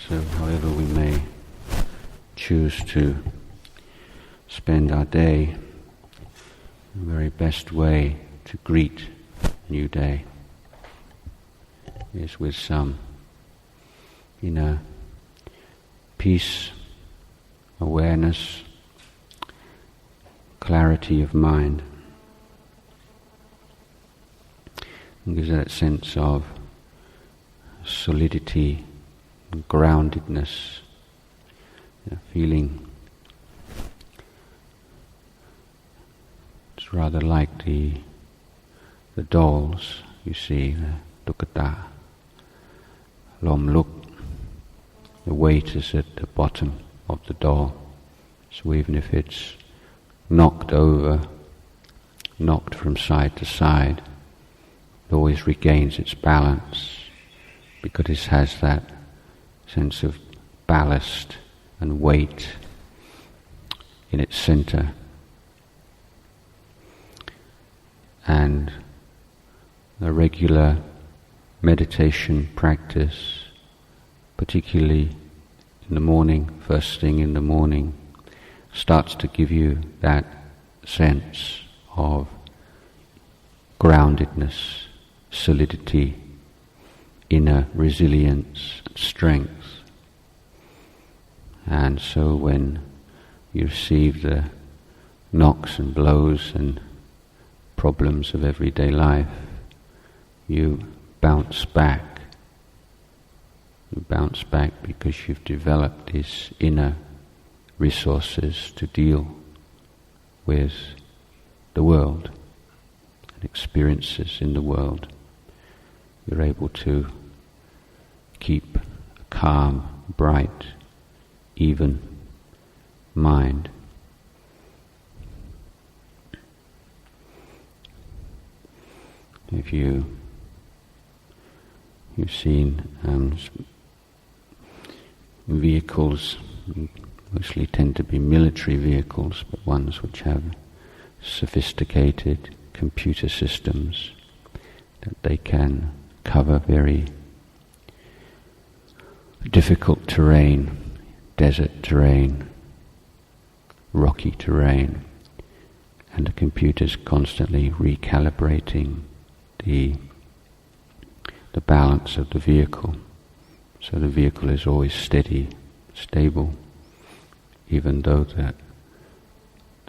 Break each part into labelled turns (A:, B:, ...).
A: So however we may choose to spend our day, the very best way to greet a new day is with some inner peace, awareness, clarity of mind. It gives that sense of solidity and groundedness, feeling it's rather like the dolls you see, the dukkata, lom luk, the weight is at the bottom of the doll, so even if it's knocked over, knocked from side to side, it always regains its balance because it has that sense of ballast and weight in its center. And a regular meditation practice, particularly in the morning, first thing in the morning, starts to give you that sense of groundedness, solidity, inner resilience, strength. And so when you receive the knocks and blows and problems of everyday life, you bounce back. You bounce back because you've developed these inner resources to deal with the world and experiences in the world. You're able to keep a calm, bright, even mind. If you've seen vehicles, mostly tend to be military vehicles, but ones which have sophisticated computer systems that they can cover very difficult terrain, desert terrain, rocky terrain, and the computer's constantly recalibrating the balance of the vehicle, so the vehicle is always steady, stable, even though the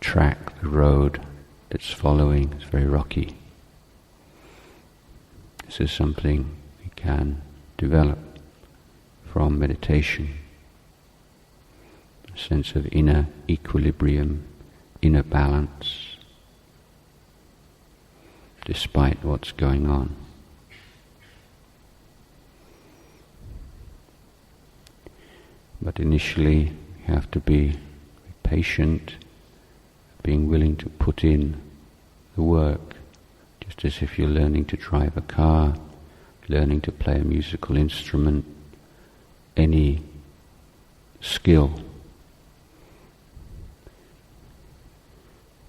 A: track, the road that's following is very rocky. This is something we can develop from meditation, a sense of inner equilibrium, inner balance, despite what's going on. But initially you have to be patient, being willing to put in the work, just as if you're learning to drive a car, learning to play a musical instrument, any skill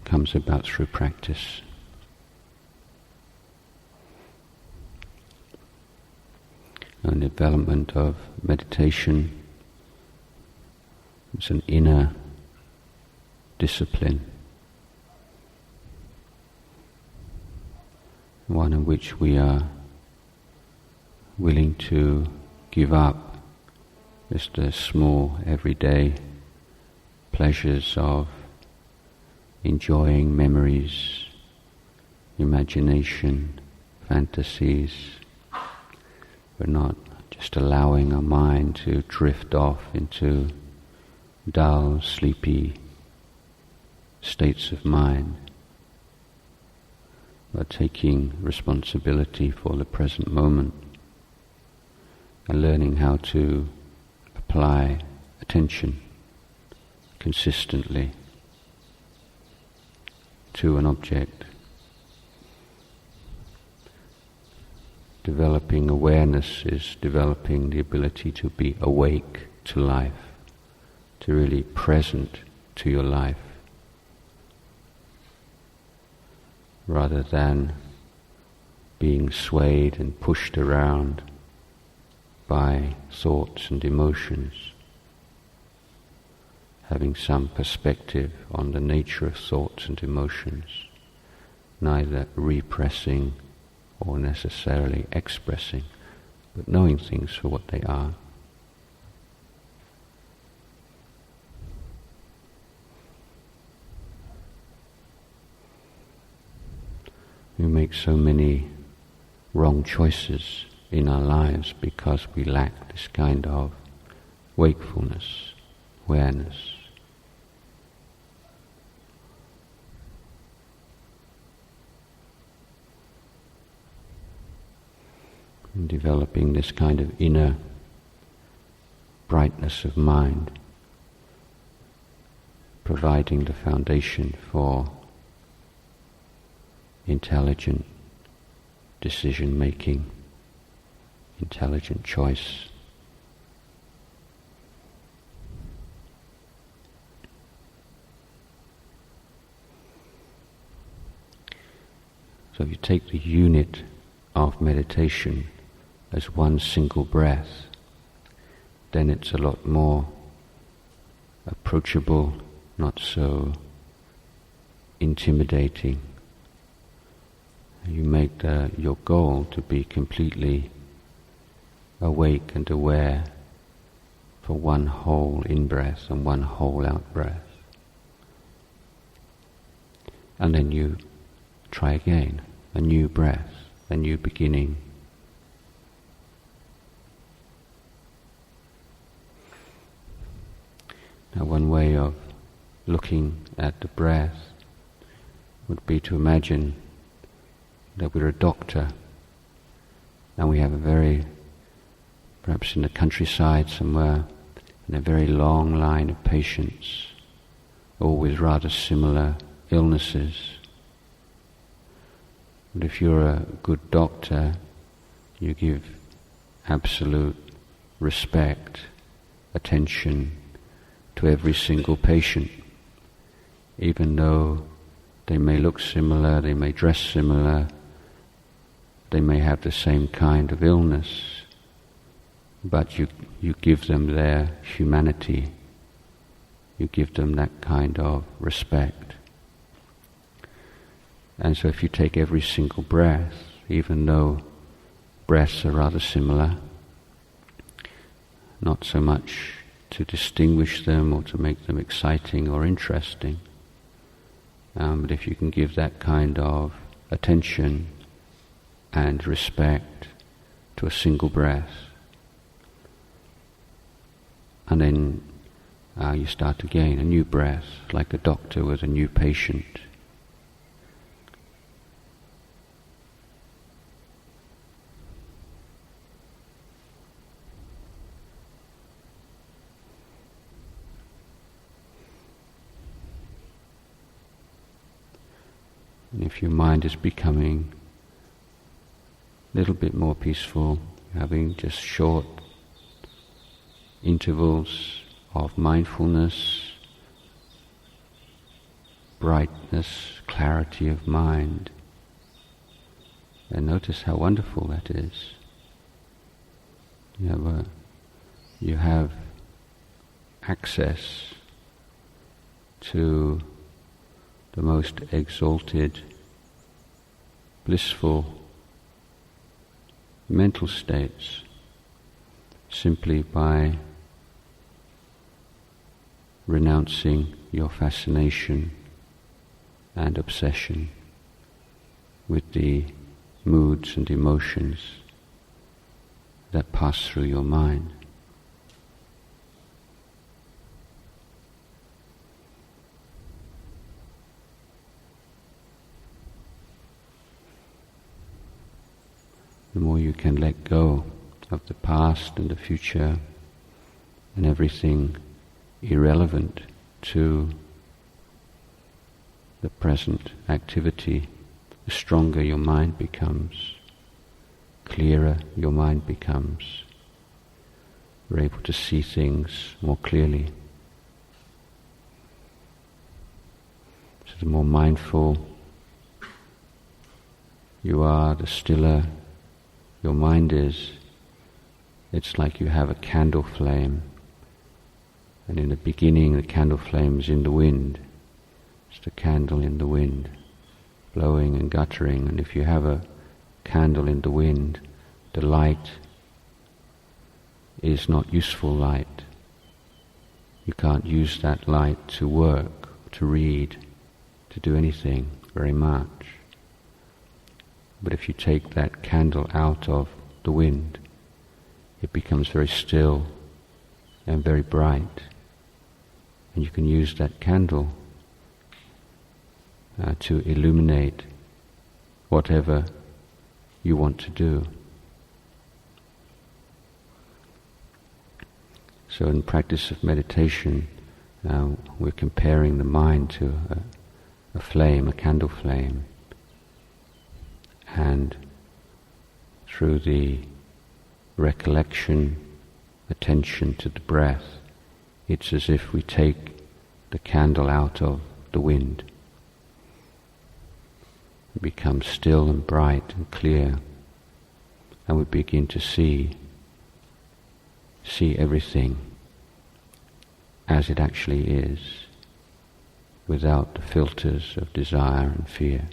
A: comes about through practice. And the development of meditation is an inner discipline, one in which we are willing to give up just the small everyday pleasures of enjoying memories, imagination, fantasies. We're not just allowing our mind to drift off into dull, sleepy states of mind, but taking responsibility for the present moment and learning how to apply attention consistently to an object. Developing awareness is developing the ability to be awake to life, to really present to your life, rather than being swayed and pushed around by thoughts and emotions, having some perspective on the nature of thoughts and emotions, neither repressing or necessarily expressing, but knowing things for what they are. We make so many wrong choices in our lives because we lack this kind of wakefulness, awareness. And developing this kind of inner brightness of mind, providing the foundation for intelligent decision-making, intelligent choice. So if you take the unit of meditation as one single breath, then it's a lot more approachable, not so intimidating. You make your goal to be completely awake and aware for one whole in-breath and one whole out-breath. And then you try again, a new breath, a new beginning. Now one way of looking at the breath would be to imagine that we're a doctor and we have perhaps in the countryside somewhere, and a very long line of patients, all with rather similar illnesses. And if you're a good doctor, you give absolute respect, attention to every single patient, even though they may look similar, they may dress similar, they may have the same kind of illness, but you give them their humanity, you give them that kind of respect. And so if you take every single breath, even though breaths are rather similar, not so much to distinguish them or to make them exciting or interesting, but if you can give that kind of attention and respect to a single breath, and then you start again, a new breath, like a doctor with a new patient. And if your mind is becoming a little bit more peaceful, having just short intervals of mindfulness, brightness, clarity of mind, and notice how wonderful that is. You have access to the most exalted, blissful mental states simply by renouncing your fascination and obsession with the moods and emotions that pass through your mind. The more you can let go of the past and the future and everything irrelevant to the present activity, the stronger your mind becomes, clearer your mind becomes. You're able to see things more clearly. So the more mindful you are, the stiller your mind is, it's like you have a candle flame, and in the beginning the candle flame is in the wind. It's the candle in the wind, blowing and guttering, and if you have a candle in the wind, the light is not useful light. You can't use that light to work, to read, to do anything very much. But if you take that candle out of the wind, it becomes very still and very bright, and you can use that candle to illuminate whatever you want to do. So in practice of meditation, we're comparing the mind to a flame, a candle flame, and through the recollection, attention to the breath, it's as if we take the candle out of the wind. It becomes still and bright and clear, and we begin to see everything as it actually is, without the filters of desire and fear.